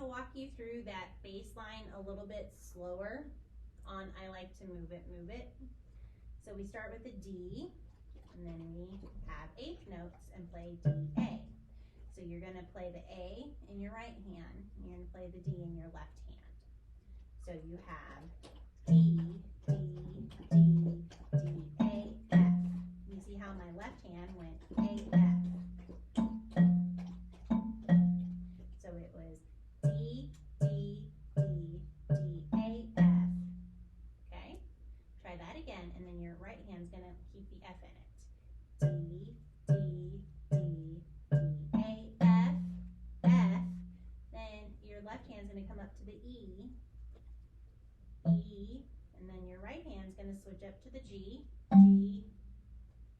gonna walk you through that bass line a little bit slower on I Like to Move It. So we start with the D, and then we have eighth notes and play D, A. So you're gonna play the A in your right hand, and you're gonna play the D in your left hand. So you have D, D, D, D, A, F. You see how my left hand went A, F. So it was D, D, D, D, A, F. Okay? Try that again, and then your right hand's gonna keep the F in it. D, D, D, D, A, F, F. Then your left hand's gonna come up to the E, E, and then your right hand's gonna switch up to the G, G, E,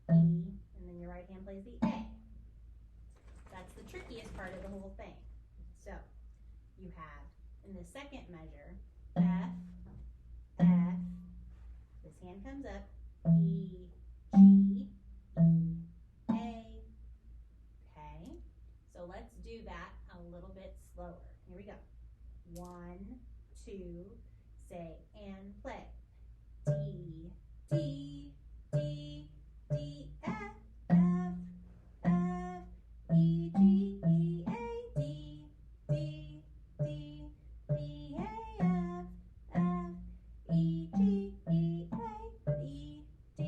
and then your right hand plays the A. That's the trickiest part of the whole thing. So you have, in the second measure, F, F, this hand comes up, E, G, E, A. Okay, so let's do that a little bit slower. Here we go. 1, 2, say and play. D, D, D, D, F, F, F, E, G, E, A, D, D, D, D, A, F, F, E, G, E, A, D, D,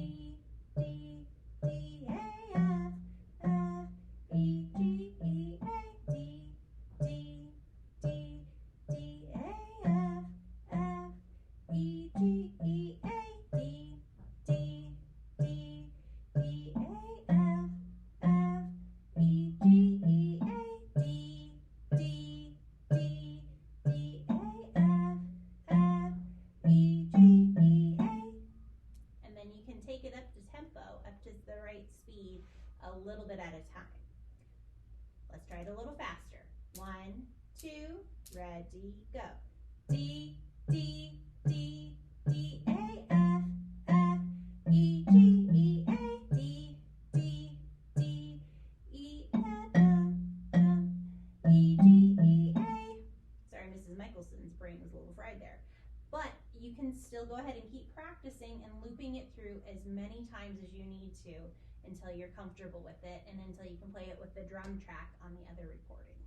D, D, A, F, F, E, G, E, A, D, D, D, D, A, F, F, E, G, E, A, D, D, D, D, A, F, F, E, G, E, A, D, D, D, D, A, F, F, E, G, E, A. And then you can take it up to tempo, up to the right speed, a little bit at a time. Let's try it a little faster. 1, 2, ready, go. D, D, D, D, A, F, F, E, G, E, A, D, D, D, E, F, F, E, G, E, A. Sorry, Mrs. Michelson's brain was a little fried there. But you can still go ahead and keep practicing and looping it through as many times as you need to until you're comfortable with it and until you can play it with the drum track on the other recording.